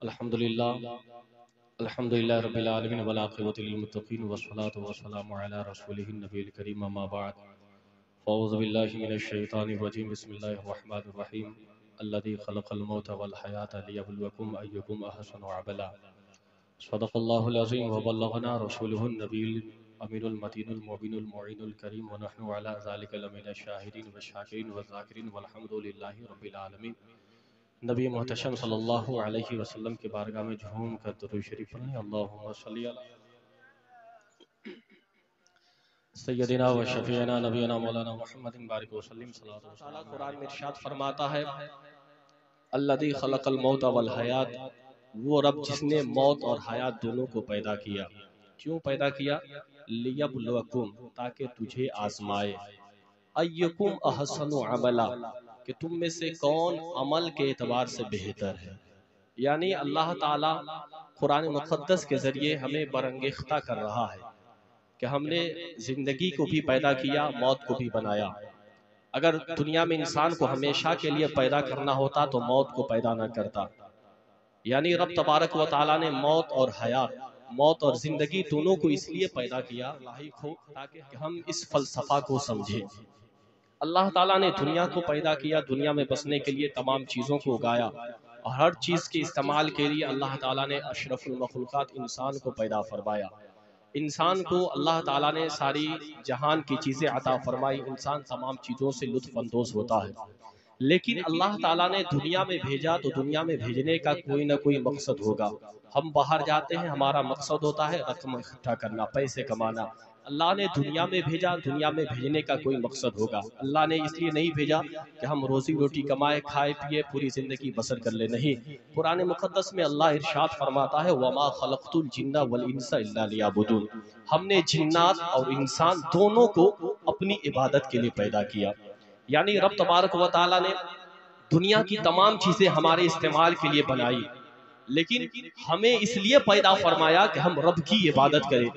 الحمدللہ الحمدللہ رب العالمین والعاقبۃ للمتقین والصلاة والسلام علی رسولہ النبی الکریم اما بعد فاعوذ باللہ من الشیطان الرجیم بسم اللہ الرحمن الرحیم الذی خلق الموت والحیاة لیبلوکم ایکم احسن عملا صدق اللہ العظیم وبلغنا رسولہ النبی الامین المتین المبین المعین الکریم ونحن علی ذلک لمن الشاہدین والشاکرین والذاکرین والحمدللہ رب العالمین۔ نبی محتشم صلی اللہ علیہ وسلم کے بارگاہ میں جھوم کر درود شریف پڑھیں۔ اللہم صلی علی سیدنا و شفیعنا نبینا مولانا محمد بارک وسلم صلی اللہ علیہ وسلم۔ قرآن میں ارشاد فرماتا ہے الذی خلق الموت والحیات، وہ رب جس نے موت اور حیات دونوں کو پیدا کیا۔ کیوں پیدا کیا؟ لیبلوکم، تاکہ تجھے آزمائے، ایکم احسن عملا، کہ تم میں سے کون عمل کے اعتبار سے بہتر ہے۔ یعنی اللہ تعالیٰ قرآن مقدس کے ذریعے ہمیں برانگیختہ کر رہا ہے کہ ہم نے زندگی کو بھی پیدا کیا، موت کو بھی بنایا۔ اگر دنیا میں انسان کو ہمیشہ کے لیے پیدا کرنا ہوتا تو موت کو پیدا نہ کرتا۔ یعنی رب تبارک و تعالیٰ نے موت اور حیات، موت اور زندگی دونوں کو اس لیے پیدا کیا لاحق ہو تاکہ ہم اس فلسفہ کو سمجھیں۔ اللہ تعالیٰ نے دنیا کو پیدا کیا، دنیا میں بسنے کے لیے تمام چیزوں کو اگایا، اور ہر چیز کے استعمال کے لیے اللہ تعالیٰ نے اشرف المخلوقات انسان کو پیدا فرمایا۔ انسان کو اللہ تعالیٰ نے ساری جہان کی چیزیں عطا فرمائی، انسان تمام چیزوں سے لطف اندوز ہوتا ہے۔ لیکن اللہ تعالیٰ نے دنیا میں بھیجا تو دنیا میں بھیجنے کا کوئی نہ کوئی مقصد ہوگا۔ ہم باہر جاتے ہیں، ہمارا مقصد ہوتا ہے رقم اکٹھا کرنا، پیسے کمانا۔ اللہ نے دنیا میں بھیجا، دنیا میں بھیجنے کا کوئی مقصد ہوگا۔ اللہ نے اس لیے نہیں بھیجا کہ ہم روزی روٹی کمائے، کھائے پیے، پوری زندگی بسر کر لے، نہیں۔ قرآن مقدس میں اللہ ارشاد فرماتا ہے وَمَا خَلَقْتُ الْجِنَّ وَالْإِنسَ إِلَّا لِيَعْبُدُونَ، ہم نے جنات اور انسان دونوں کو اپنی عبادت کے لیے پیدا کیا۔ یعنی رب تبارک و تعالیٰ نے دنیا کی تمام چیزیں ہمارے استعمال کے لیے بنائی، لیکن ہمیں اس لیے پیدا فرمایا کہ ہم رب کی عبادت کریں،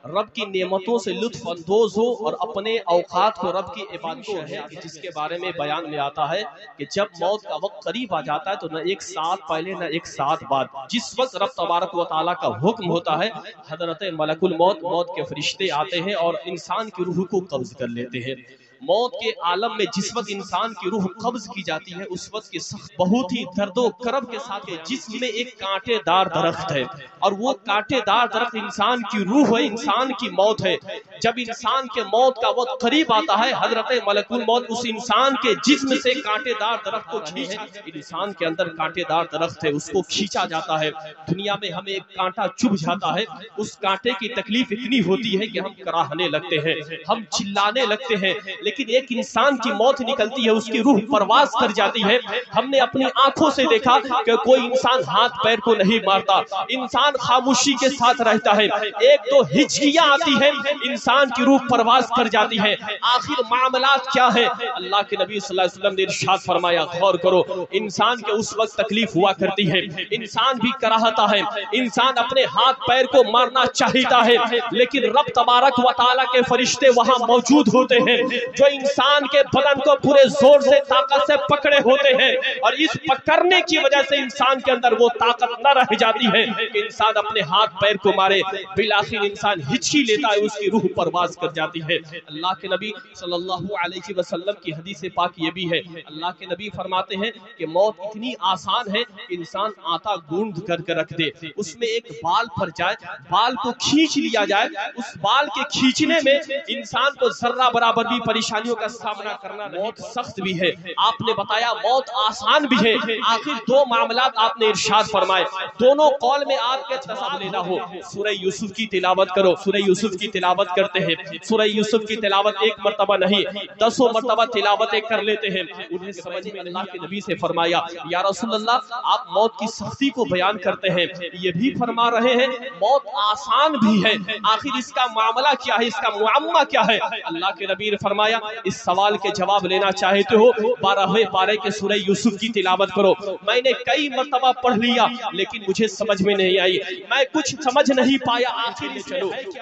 رب کی نعمتوں سے لطف اندوز ہو، اور اپنے اوقات کو رب کی عبادت ہے، جس کے بارے میں بیان میں آتا ہے کہ جب موت کا وقت قریب آ جاتا ہے تو نہ ایک ساتھ پہلے نہ ایک ساتھ بعد، جس وقت رب تبارک و تعالیٰ کا حکم ہوتا ہے حضرت ملک الموت، موت کے فرشتے آتے ہیں اور انسان کی روح کو قبض کر لیتے ہیں۔ موت کے عالم میں جس وقت انسان کی روح قبض کی جاتی ہے اس وقت کی سخت بہت ہی درد و کرب کے ساتھ جسم میں ایک کانٹے دار درخت ہے، اور وہ کانٹے دار درخت انسان کی روح ہے، انسان کی موت ہے۔ جب انسان کے موت کا وقت قریب آتا ہے حضرت ملک الموت اس انسان کے جسم سے کانٹے دار درخت کو کھینچ، انسان کے اندر کانٹے دار درخت ہے، اس کو کھینچا جاتا ہے۔ دنیا میں ہمیں ایک کانٹا چبھ جاتا ہے، اس کانٹے کی تکلیف اتنی ہوتی ہے کہ ہم کراہنے لگتے ہیں، ہم چلانے لگتے ہیں، لیکن ایک انسان کی موت نکلتی ہے، اس کی روح پرواز کر جاتی ہے۔ ہم نے اپنی آنکھوں سے دیکھا کہ کوئی انسان ہاتھ پیر کو نہیں مارتا، انسان خاموشی کے ساتھ رہتا ہے، ایک دو ہچکیاں آتی ہیں، انسان کی روح پرواز کر جاتی ہے۔ آخر معاملات کیا ہے؟ اللہ کے نبی صلی اللہ علیہ وسلم نے ارشاد فرمایا، غور کرو، انسان کے اس وقت تکلیف ہوا کرتی ہے، انسان بھی کراہتا ہے، انسان اپنے ہاتھ پیر کو مارنا چاہتا ہے، لیکن رب تبارک و تعالیٰ کے فرشتے وہاں موجود ہوتے ہیں جو انسان کے بدن کو پورے زور سے طاقت سے پکڑے ہوتے ہیں، اور اس پکڑنے کی وجہ سے انسان کے اندر وہ طاقت نہ رہ جاتی ہے کہ انسان اپنے ہاتھ پیر کو مارے، بالآخر انسان ہچکی لیتا ہے، اس کی روح پرواز کر جاتی ہے۔ اللہ کے نبی صلی اللہ علیہ وسلم کی حدیث پاک یہ بھی ہے، اللہ کے نبی فرماتے ہیں کہ موت اتنی آسان ہے، انسان آٹا گوندھ کر کے رکھ دے، اس میں ایک بال پھر جائے، بال کو کھینچ لیا جائے، اس بال کے کھینچنے میں انسان کو ذرہ برابر بھی پریشانیوں کا سامنا کرنا، موت سخت بھی ہے۔ آپ نے بتایا موت آسان بھی ہے، آخر دو معاملات آپ نے ارشاد فرمائے، دونوں قول میں آپ کے تضاد لینا ہو۔ سورہ یوسف کی تلاوت کرو، سورہ یوسف کی تلاوت کرتے ہیں، سورہ یوسف کی تلاوت ایک مرتبہ نہیں 10 مرتبہ تلاوتیں کر لیتے ہیں۔ انہیں سمجھ میں اللہ کے نبی سے فرمایا یا رسول اللہ، آپ موت کی سختی کو بیان کرتے ہیں، یہ بھی فرما رہے ہیں موت آسان بھی ہے، آخر اس کا معاملہ کیا ہے، اس کا معمہ کیا ہے؟ اللہ کے نبی نے فرمایا اس سوال کے جواب لینا چاہتے ہو 12ویں پارے کے سورہ یوسف کی تلاوت کرو۔ میں نے کئی مرتبہ پڑھ لیا لیکن مجھے سمجھ میں نہیں آئی، میں کچھ سمجھ نہیں پایا، آخر چلو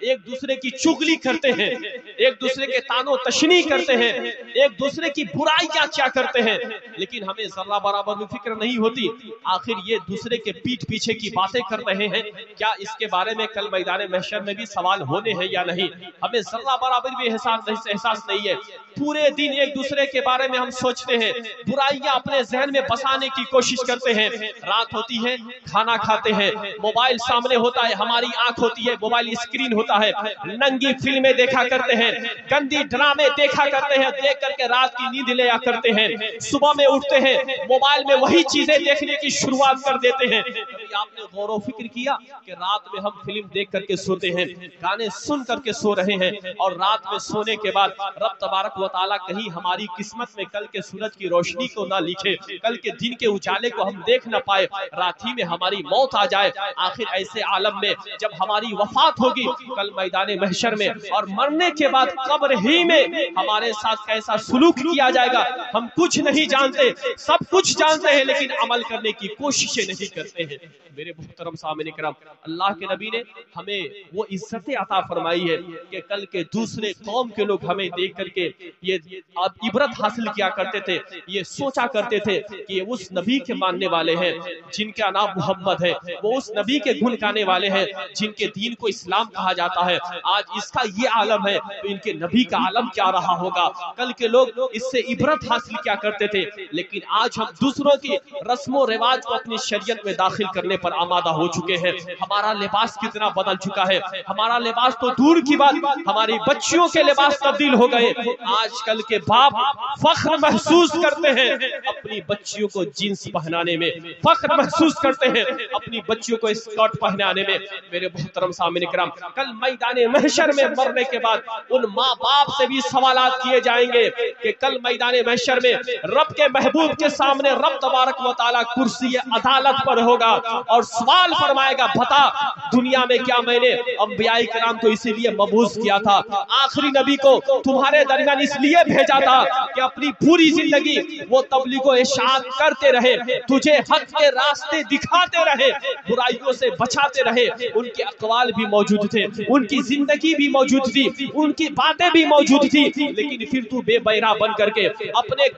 ایک دوسرے کی چغلی کرتے ہیں، ایک دوسرے کے تانو تشنی کرتے ہیں، ایک دوسرے کی برائیاں کیا کرتے ہیں، لیکن ہمیں ذرہ برابر بھی فکر نہیں ہوتی آخر یہ دوسرے کے پیٹھ پیچھے کی باتیں کر رہے ہیں، کیا اس کے بارے میں کل میدان محشر میں بھی سوال ہونے ہیں یا نہیں؟ ہمیں ذرہ برابر بھی احساس نہیں ہے۔ پورے دن ایک دوسرے کے بارے میں ہم سوچتے ہیں، برائیاں اپنے ذہن میں بسانے کی کوشش کرتے ہیں، رات ہوتی ہے کھانا کھاتے ہیں، موبائل سامنے ہوتا ہے، ہماری آنکھ ہوتی ہے، موبائل اسکرین ہوتا ہے، ننگی فلمیں دیکھا کرتے ہیں، گندی ڈرامے دیکھا کرتے ہیں، دیکھ کر کے رات کی نیند لیا کرتے ہیں، صبح میں اٹھتے ہیں موبائل میں وہی چیزیں دیکھنے کی شروعات کر دیتے ہیں۔ کبھی آپ نے غور و فکر کیا کہ رات میں ہم فلم دیکھ کر کے سوتے ہیں، گانے سن کر کے سو رہے ہیں، اور رات میں سونے کے بعد رب تبارک و تعالیٰ کہیں ہماری قسمت میں کل کے سورج کی روشنی کو نہ لکھے، کل کے دن کے اجالے کو ہم دیکھ نہ پائے، رات ہی میں ہماری موت آ جائے۔ آخر ایسے عالم میں جب ہماری وفات ہوگی کل میدان محشر میں، اور مرنے کے بعد قبر ہی میں ہمارے ساتھ کیسا سلوک کیا جائے گا ہم کچھ نہیں جانتے، سب کچھ جانتے ہیں لیکن عمل کرنے کی کوششیں نہیں کرتے ہیں۔ میرے محترم سامعین کرام، اللہ کے نبی نے ہمیں وہ عزت عطا فرمائی ہے کہ کل کے دوسرے قوم کے لوگ ہمیں دیکھ کر کے یہ عبرت حاصل کیا کرتے تھے، یہ سوچا کرتے تھے کہ یہ اس نبی کے ماننے والے ہیں جن کا نام محمد ہے، وہ اس نبی کے گن گانے والے ہیں جن کے دین کو اسلام کہا جاتا ہے۔ آج اس کا یہ عالم ہے تو ان کے نبی کا عالم کیا رہا ہوگا؟ کل کے لوگ اس سے عبرت حاصل کیا کرتے تھے، لیکن آج ہم دوسروں کی رسم و رواج کو اپنی شریعت میں داخل کرنے پر آمادہ ہو چکے ہیں۔ ہمارا لباس کتنا بدل چکا ہے، ہمارا لباس تو دور کی بات، ہماری بچیوں کے لباس تبدیل ہو گئے۔ آج کل کے باپ فخر محسوس کرتے ہیں اپنی بچیوں کو جینس پہنانے میں، فخر محسوس کرتے ہیں اپنی بچیوں کو اسکرٹ پہنانے میں۔ میرے محترم سامعین کرام، کل میدان محشر میں مرنے کے بعد ان ماں باپ سے بھی سوالات کیے جائیں گے کہ کل میدان محشر میں رب کے محبوب کے سامنے رب تبارک و تعالیٰ کرسی عدالت پر ہوگا اور سوال فرمائے گا، بتا دنیا میں کیا میں نے انبیاء کرام کو اسی لیے مبعوث کیا تھا، آخری نبی کو تمہارے درمیان اس لیے بھیجا تھا کہ اپنی پوری زندگی وہ تبلیغ و اشاعت کرتے رہے، تجھے حق کے راستے دکھاتے رہے، برائیوں سے بچاتے رہے۔ ان کے اقوال بھی موجود تھے، ان کی زندگی بھی موجود تھی، ان کی باتیں بھی موجود تھی، لیکن پھر تو بے بہرا بن کر کے اپنے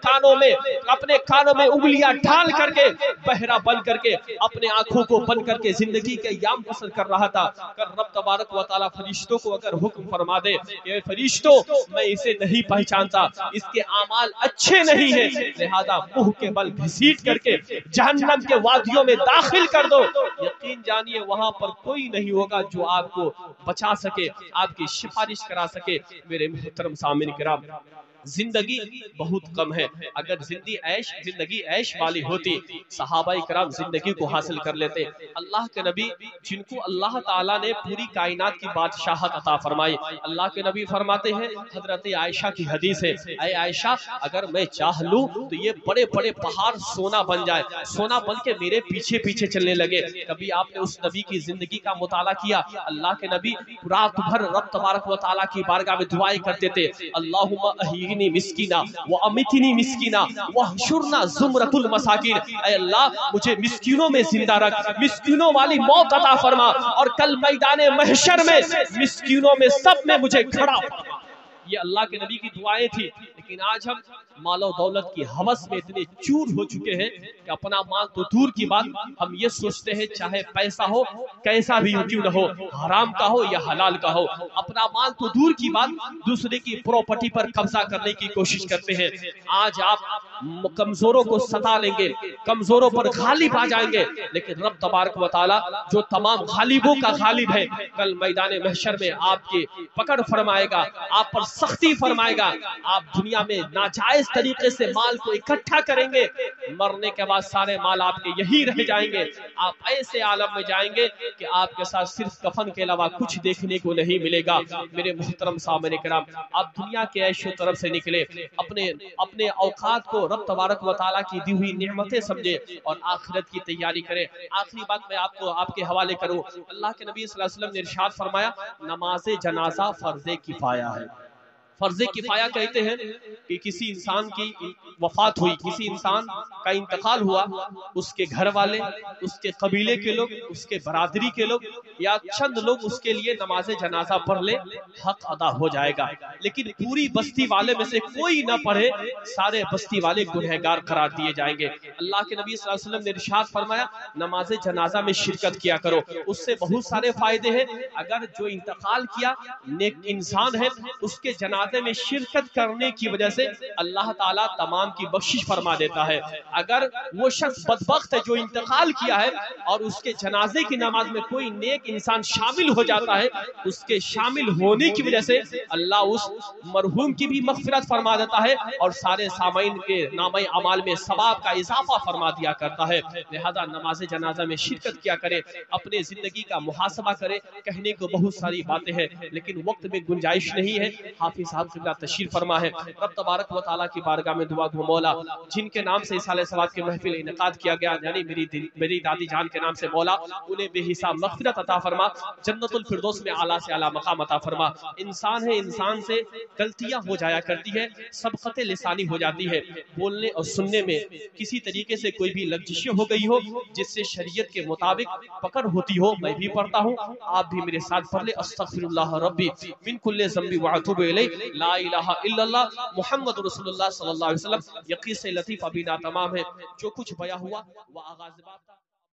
کانوں میں انگلیاں ڈال کر کے بہرا بن کر کے اپنے آنکھوں کو بند کر کے زندگی کے ایام بسر کر رہا تھا۔ کل رب تبارک و تعالیٰ فرشتوں کو اگر حکم فرما دے کہ فرشتوں میں اسے نہیں پہچانتا، اس کے اعمال اچھے نہیں ہیں، لہذا منہ کے بل گھسیٹ کر کے جہنم کے وادیوں میں داخل کر دو، یقین جانیے وہاں پر کوئی نہیں ہوگا جو آپ کو بچا سکے، آپ کی سفارش کرا سکے۔ میرے محترم سامعین کرام، زندگی بہت کم ہے، اگر زندگی عیش والی ہوتی صحابہ کرام زندگی کو حاصل کر لیتے۔ اللہ کے نبی جن کو اللہ تعالیٰ نے پوری کائنات کی بادشاہت عطا فرمائی، اللہ کے نبی فرماتے ہیں، حضرت عائشہ کی حدیث ہے، اے عائشہ اگر میں چاہ لوں تو یہ بڑے بڑے پہاڑ سونا بن جائے، سونا بن کے میرے پیچھے پیچھے چلنے لگے۔ کبھی آپ نے اس نبی کی زندگی کا مطالعہ کیا؟ اللہ کے نبی رات بھر رب تبارک و تعالیٰ کی بارگاہ میں دعائیں کرتے تھے، اللہم احیینی مسکینہ وامیتنی مسکینہ واحشرنا زمرۃ المساکین، اے اللہ مجھے مسکینوں میں زندہ رکھ، مسکینوں والی موت عطا فرما، اور کل میدان محشر میں مسکینوں میں سب میں مجھے کھڑا فرما۔ یہ اللہ کے نبی کی دعائیں تھی، لیکن آج ہم مال و دولت کی ہوس میں اتنے چور ہو چکے ہیں کہ اپنا مال تو دور کی بات، ہم یہ سوچتے ہیں چاہے پیسہ ہو کیسا بھی کیوں نہ ہو، حرام کا ہو یا حلال کا ہو، اپنا مال تو دور کی بات دوسرے کی پراپرٹی پر قبضہ کرنے کی کوشش کرتے ہیں۔ آج آپ کمزوروں کو ستا لیں گے، کمزوروں پر غالب آ جائیں گے، لیکن رب تبارک و تعالی جو تمام غالبوں کا غالب ہے، کل میدان محشر میں آپ کی پکڑ فرمائے گا، آپ پر سختی فرمائے گا۔ آپ دنیا میں ناجائز طریقے سے مال کو اکٹھا کریں گے، مرنے کے بعد سارے مال آپ کے یہی رہ جائیں گے۔ آپ ایسے عالم میں جائیں گے کہ آپ کے ساتھ صرف کفن کے علاوہ کچھ دیکھنے کو نہیں ملے گا۔ میرے محترم سامعین کرام، آپ دنیا کے عیش و طرف سے نکلے، اپنے اوقات کو رب تبارک و تعالیٰ کی دی ہوئی نعمتیں سمجھے اور آخرت کی تیاری کریں۔ آخری بات میں آپ کے حوالے کروں، اللہ کے نبی صلی اللہ علیہ وسلم نے ارشاد فرمایا، نماز جنازہ فرض کفایہ ہے، فرض کفایہ کہتے ہیں کہ کسی انسان کی وفات ہوئی، کسی انسان کا انتقال ہوا، اس کے گھر والے، اس کے قبیلے کے لوگ، اس کے برادری کے لوگ یا چند لوگ اس کے لیے نماز جنازہ پڑھ لے، حق ادا ہو جائے گا۔ لیکن پوری بستی والے میں سے کوئی نہ پڑھے، سارے بستی والے گنہگار قرار دیے جائیں گے۔ اللہ کے نبی صلی اللہ علیہ وسلم نے ارشاد فرمایا نماز جنازہ میں شرکت کیا کرو، اس سے بہت سارے فائدے ہیں۔ اگر جو انتقال کیا نیک انسان ہے، اس کے جنازے میں شرکت کرنے کی وجہ سے اللہ تعالیٰ تمام کی بخشش فرما دیتا ہے۔ اگر وہ شخص بدبخت ہے جو انتقال کیا ہے اور اس کے جنازے کی نماز میں کوئی نیک انسان شامل ہو جاتا ہے، اس کے شامل ہونے کی وجہ سے اللہ اس مرحوم کی بھی مغفرت فرما دیتا ہے اور سارے سامعین کے نامہ اعمال میں ثواب کا اضافہ فرما دیا کرتا ہے۔ لہذا نماز جنازہ میں شرکت کیا کرے، اپنے زندگی کا محاسبہ کرے۔ کہنے کو بہت ساری باتیں ہیں لیکن وقت میں گنجائش نہیں ہے۔ حافظ صاحب قبلہ تشریف فرما ہے۔ رب تبارک و تعالیٰ کی بارگاہ میں دعا گو مولا، جن کے نام سے اصالہ ثواب کی محفل انعقاد کیا گیا، یعنی میری دادی جان کے نام سے مولا، انہیں بے حساب مغفرت عطا فرما، جنت الفردوس میں اعلیٰ سے اعلیٰ مقام عطا فرما۔ انسان ہے، انسان سے غلطیاں ہو جایا کرتی ہے، سبقت لسانی ہو جاتی ہے، بولنے اور سننے میں کسی طریقے سے کوئی بھی لغزشیں ہو گئی ہو جس سے شریعت کے مطابق پکڑ ہوتی ہو، میں بھی پڑھتا ہوں، آپ بھی میرے ساتھ پڑھ لیں۔ استغفر اللہ ربی من کل ذنب واتوب الیہ، لا الہ الا اللہ محمد رسول اللہ صلی اللہ علیہ وسلم۔ یقین سے لطیف ابھی ناتمام ہے، جو کچھ بیان ہوا وہ آغاز بات تھا۔